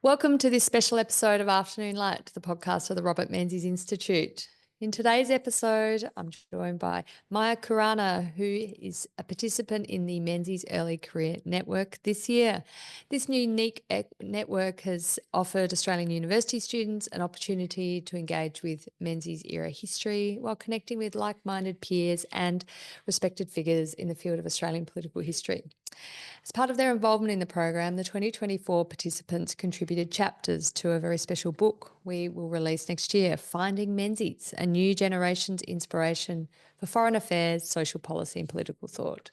Welcome to this special episode of Afternoon Light, the podcast of the Robert Menzies Institute. In today's episode, I'm joined by Maya Khurana, who is a participant in the Menzies Early Career Network this year. This new unique network has offered Australian university students an opportunity to engage with Menzies era history while connecting with like-minded peers and respected figures in the field of Australian political history. As part of their involvement in the program, the 2024 participants contributed chapters to a very special book we will release next year, Finding Menzies, a new generation's inspiration for foreign affairs, social policy and political thought.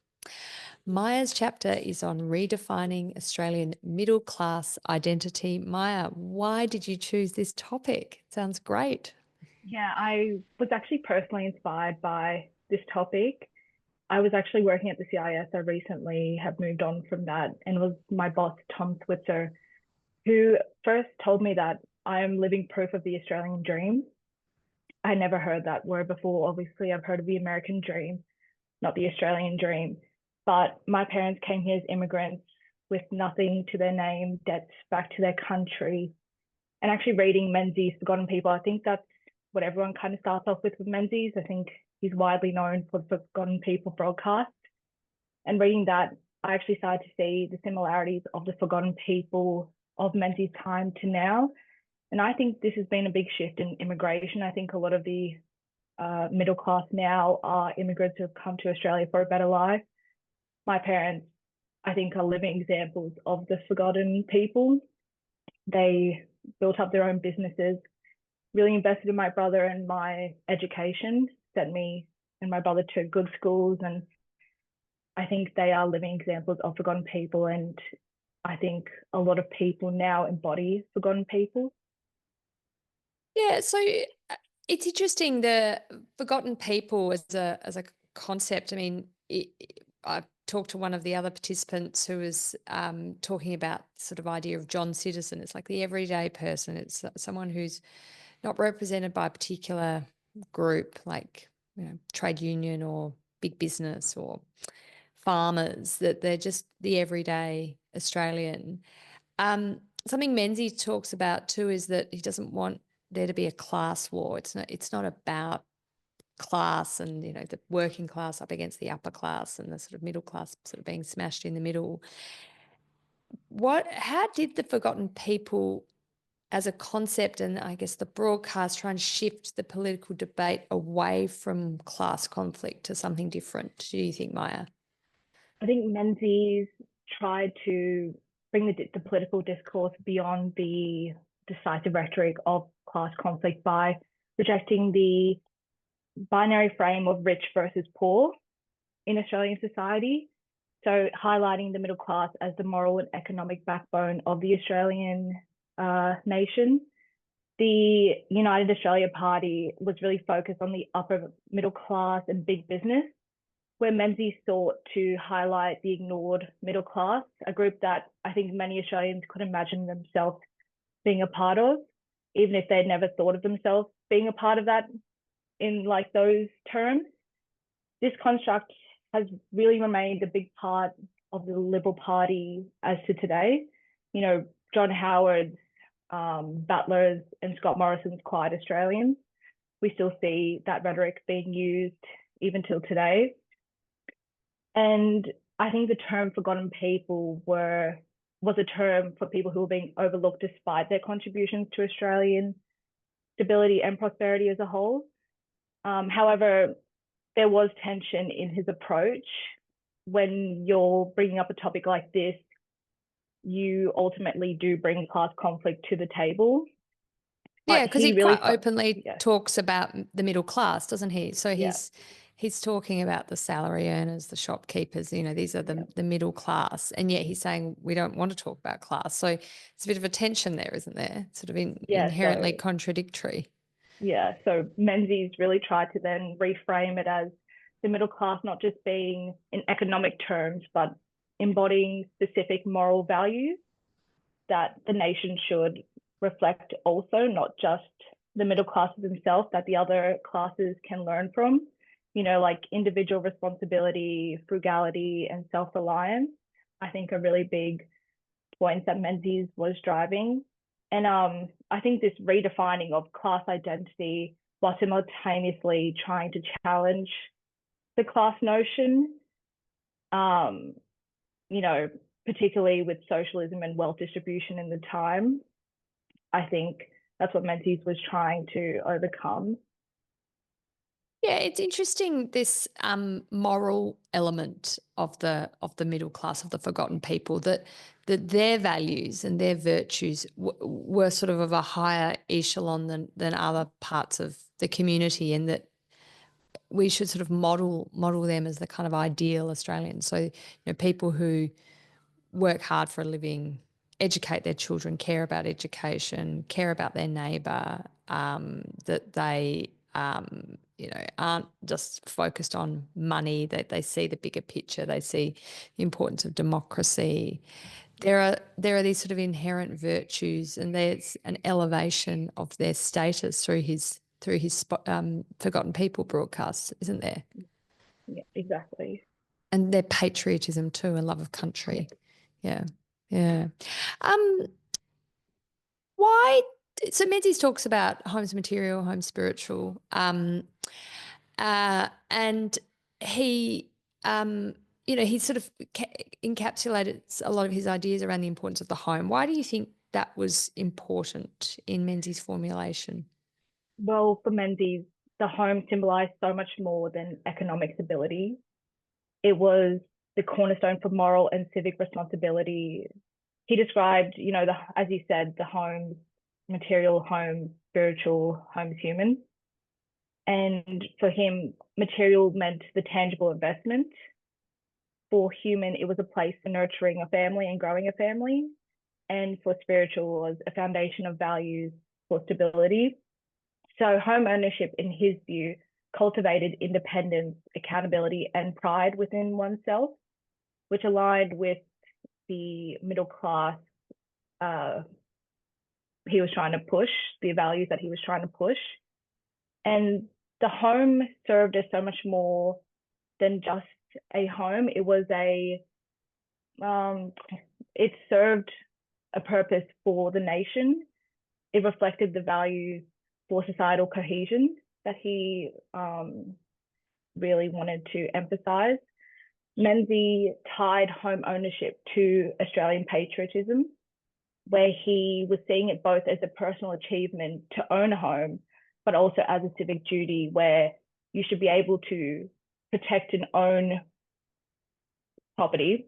Maya's chapter is on redefining Australian middle class identity. Maya, why did you choose this topic? It sounds great. Yeah, I was actually personally inspired by this topic. I was actually working at the CIS. I recently have moved on from that, and it was my boss, Tom Switzer, who first told me that I am living proof of the Australian dream. I never heard that word before. Obviously, I've heard of the American dream, not the Australian dream. But my parents came here as immigrants with nothing to their name, debts back to their country. And actually reading Menzies, Forgotten People, I think that's what everyone kind of starts off with Menzies. I think he's widely known for the Forgotten People broadcast. And reading that, I actually started to see the similarities of the Forgotten People of Menzies' time to now. And I think this has been a big shift in immigration. I think a lot of the middle class now are immigrants who have come to Australia for a better life. My parents, I think, are living examples of the Forgotten People. They built up their own businesses, really invested in my brother and my education, sent me and my brother to good schools. And I think they are living examples of Forgotten People. And I think a lot of people now embody Forgotten People. Yeah, so it's interesting, the Forgotten People as a concept. I mean, I talked to one of the other participants who was talking about sort of idea of John Citizen. It's like the everyday person. It's someone who's not represented by a particular group, like trade union or big business or farmers. That they're just the everyday Australian. Something Menzies talks about too is that he doesn't want there to be a class war. It's not about class and the working class up against the upper class and the sort of middle class sort of being smashed in the middle. How did the Forgotten People as a concept, and I guess the broadcast, try and shift the political debate away from class conflict to something different, do you think, Maya? I think Menzies tried to bring the political discourse beyond the decisive rhetoric of class conflict by rejecting the binary frame of rich versus poor in Australian society. So highlighting the middle class as the moral and economic backbone of the Australian nation. The United Australia Party was really focused on the upper middle class and big business, where Menzies sought to highlight the ignored middle class, a group that I think many Australians could imagine themselves being a part of, even if they'd never thought of themselves being a part of that in like those terms. This construct has really remained a big part of the Liberal Party as to today. John Howard's, Butler's and Scott Morrison's Quiet Australians. We still see that rhetoric being used even till today. And I think the term Forgotten People was a term for people who were being overlooked despite their contributions to Australian stability and prosperity as a whole. However, there was tension in his approach. When you're bringing up a topic like this, you ultimately do bring class conflict to the table. Yeah, But because he really quite openly yeah. talks about the middle class, doesn't he? So Yeah. he's talking about the salary earners, the shopkeepers, these are the middle class. And yet he's saying we don't want to talk about class. So it's a bit of a tension there, isn't there? Sort of inherently contradictory. Yeah. So Menzies really tried to then reframe it as the middle class not just being in economic terms, but embodying specific moral values that the nation should reflect also, not just the middle classes themselves, that the other classes can learn from, like individual responsibility, frugality, and self-reliance. I think are really big points that Menzies was driving. And I think this redefining of class identity while simultaneously trying to challenge the class notion, um, you know, particularly with socialism and wealth distribution in the time, I think that's what Menzies was trying to overcome. Yeah, it's interesting, this moral element of the middle class, of the forgotten people, that their values and their virtues were sort of a higher echelon than other parts of the community, and that we should sort of model them as the kind of ideal Australians. So, people who work hard for a living, educate their children, care about education, care about their neighbour, that they, aren't just focused on money, that they see the bigger picture, they see the importance of democracy. There are these sort of inherent virtues, and there's an elevation of their status through his Forgotten People broadcasts, isn't there? Yeah, exactly. And their patriotism too, a love of country. Yeah. Yeah. Um, why? So Menzies talks about home's material, home's spiritual, and he, he sort of encapsulated a lot of his ideas around the importance of the home. Why do you think that was important in Menzies' formulation? Well, for Menzies, the home symbolized so much more than economic stability. It was the cornerstone for moral and civic responsibility. He described, as you said, the home, material, home, spiritual, home, human. And for him, material meant the tangible investment. For human, it was a place for nurturing a family and growing a family. And for spiritual, was a foundation of values for stability. So home ownership, in his view, cultivated independence, accountability, and pride within oneself, which aligned with the middle class he was trying to push, the values that he was trying to push. And the home served as so much more than just a home. It served a purpose for the nation. It reflected the values for societal cohesion that he really wanted to emphasize. Menzies tied home ownership to Australian patriotism, where he was seeing it both as a personal achievement to own a home, but also as a civic duty where you should be able to protect and own property.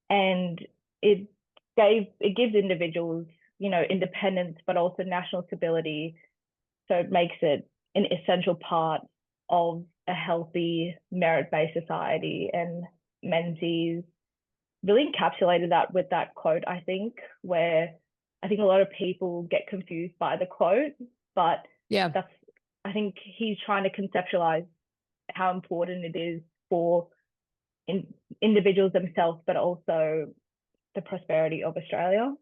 And it gives individuals, independence, but also national stability. So it makes it an essential part of a healthy, merit-based society. And Menzies really encapsulated that with that quote, I think, where I think a lot of people get confused by the quote, but Yeah. I think he's trying to conceptualize how important it is for individuals themselves, but also the prosperity of Australia.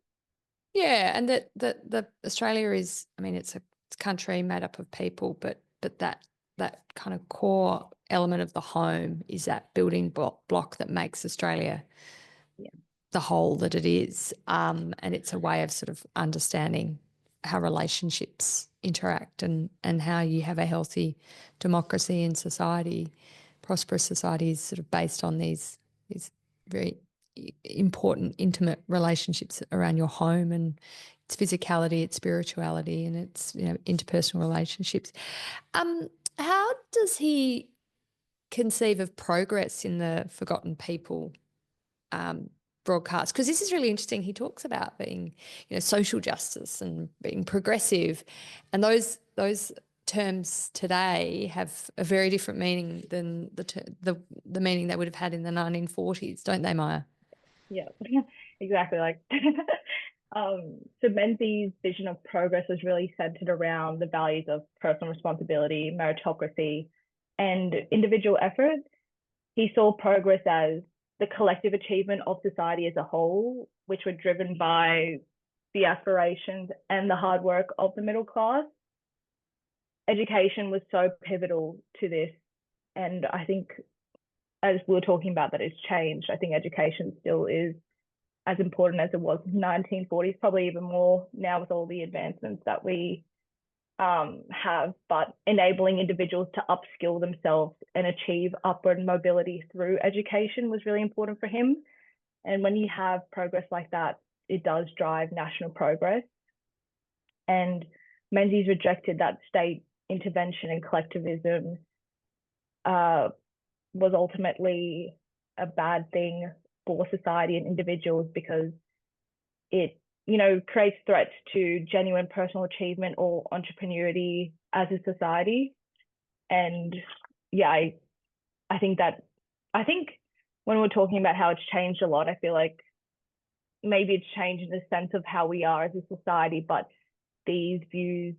Yeah, and that Australia is, I mean, it's a country made up of people, but that kind of core element of the home is that building block that makes Australia Yeah. the whole that it is. And it's a way of sort of understanding how relationships interact, and how you have a healthy democracy in society. Prosperous society is sort of based on these very important, intimate relationships around your home, and its physicality, its spirituality, and its interpersonal relationships. How does he conceive of progress in the Forgotten People broadcast? Because this is really interesting. He talks about being, social justice and being progressive, and those terms today have a very different meaning than the meaning they would have had in the 1940s, don't they, Maya? Yeah, exactly. Like, so Menzies' vision of progress was really centered around the values of personal responsibility, meritocracy, and individual effort. He saw progress as the collective achievement of society as a whole, which were driven by the aspirations and the hard work of the middle class. Education was so pivotal to this. And I think, as we were talking about, that it's changed. I think education still is as important as it was in the 1940s, probably even more now with all the advancements that we have, but enabling individuals to upskill themselves and achieve upward mobility through education was really important for him. And when you have progress like that, it does drive national progress. And Menzies rejected that state intervention and collectivism was ultimately a bad thing for society and individuals because it, creates threats to genuine personal achievement or entrepreneurship as a society. And yeah, I think when we're talking about how it's changed a lot, I feel like maybe it's changed in the sense of how we are as a society, but these views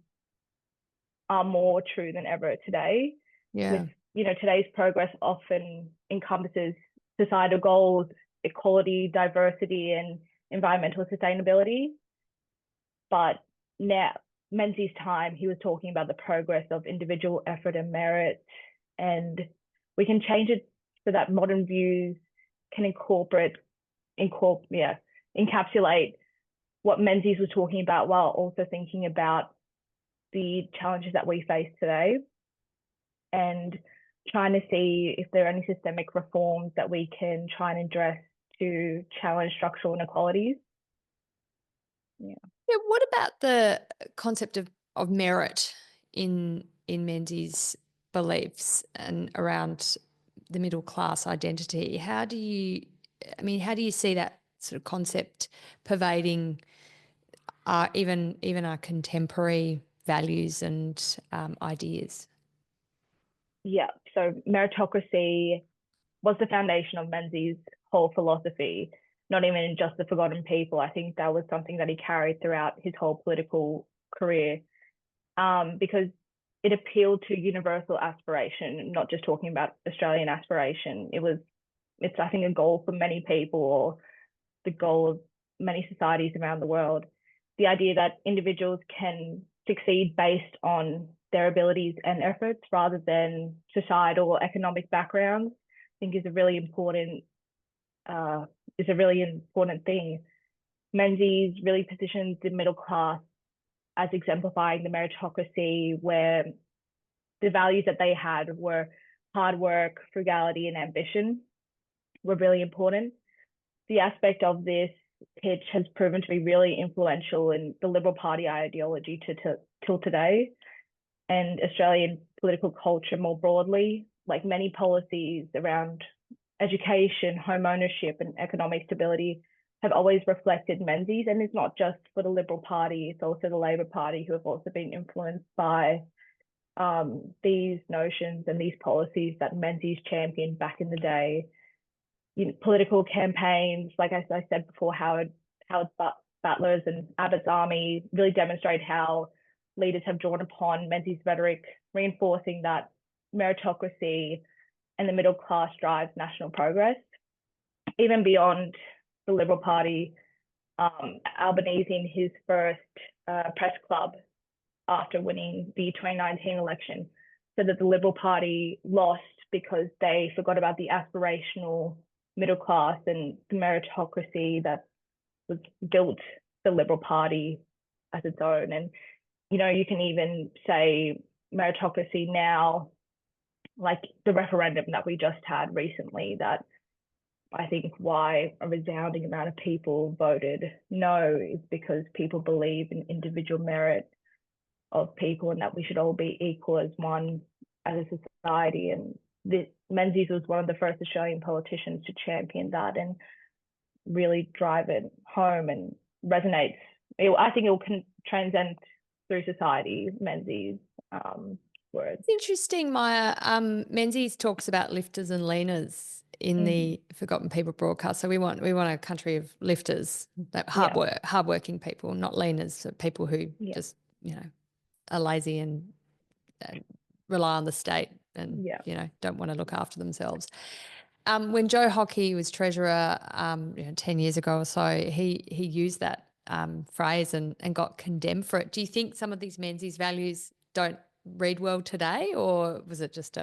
are more true than ever today. Yeah. With today's progress often encompasses societal goals, equality, diversity, and environmental sustainability. But now, Menzies' time, he was talking about the progress of individual effort and merit, and we can change it so that modern views can encapsulate what Menzies was talking about while also thinking about the challenges that we face today and trying to see if there are any systemic reforms that we can try and address to challenge structural inequalities. Yeah. What about the concept of merit in Menzies' beliefs and around the middle class identity? How do you see that sort of concept pervading even our contemporary values and ideas? Yeah, so meritocracy was the foundation of Menzies' whole philosophy, not even just the forgotten people. I think that was something that he carried throughout his whole political career, because it appealed to universal aspiration, not just talking about Australian aspiration. It's I think a goal for many people, or the goal of many societies around the world. The idea that individuals can succeed based on their abilities and efforts rather than societal or economic backgrounds, I think is a really important thing. Menzies really positions the middle class as exemplifying the meritocracy, where the values that they had were hard work, frugality, and ambition were really important. The aspect of this pitch has proven to be really influential in the Liberal Party ideology till today, and Australian political culture more broadly. Like many policies around education, home ownership, and economic stability have always reflected Menzies, and it's not just for the Liberal Party, it's also the Labor Party who have also been influenced by these notions and these policies that Menzies championed back in the day. Political campaigns, like I said before, Howard Butler's and Abbott's army really demonstrate how leaders have drawn upon Menzies' rhetoric, reinforcing that meritocracy and the middle class drives national progress. Even beyond the Liberal Party, Albanese in his first press club after winning the 2019 election said that the Liberal Party lost because they forgot about the aspirational middle class and the meritocracy that was built the Liberal Party as its own. And, you can even say meritocracy now, like the referendum that we just had recently, that I think why a resounding amount of people voted no is because people believe in individual merit of people and that we should all be equal as one as a society. And Menzies was one of the first Australian politicians to champion that and really drive it home and resonates. I think it will transcend through society, Menzies' words. It's interesting, Maya. Menzies talks about lifters and leaners in the Forgotten People broadcast. So we want a country of lifters, that hardworking people, not leaners, so people who just are lazy and rely on the state and don't want to look after themselves. When Joe Hockey was treasurer 10 years ago or so, he used that phrase and got condemned for it. Do you think some of these Menzies values don't read well today, or was it just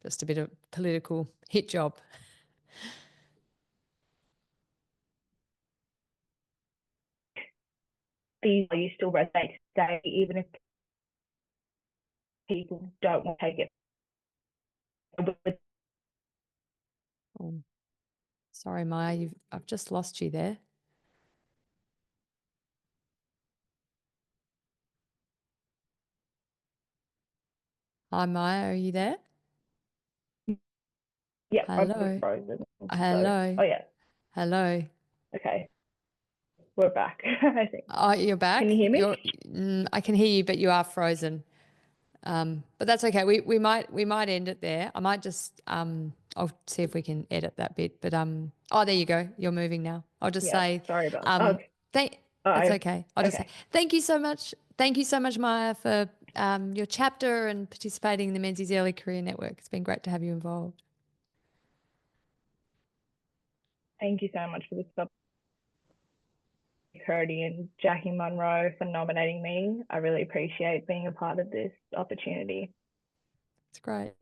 just a bit of political hit job? these values still resonate today, even if people don't want to take it. Oh, sorry, Maya, I've just lost you there. Hi, Maya, are you there? Yeah, I was Hello. frozen. Hello. Oh yeah. Hello. Okay, we're back. I think. Oh, you're Can you back. hear me? I can hear you, but you are frozen. But that's okay. We might end it there. I might just I'll see if we can edit that bit. But oh, there you go. You're moving now. I'll just Yeah. say Sorry about. um Okay. thank Oh, that's okay. I'll just say okay. thank you so much. Thank you so much, Maya, for your chapter and participating in the Menzies Early Career Network. It's been great to have you involved. Thank you so much for this topic, Cody and Jackie Munro, for nominating me. I really appreciate being a part of this opportunity. It's great.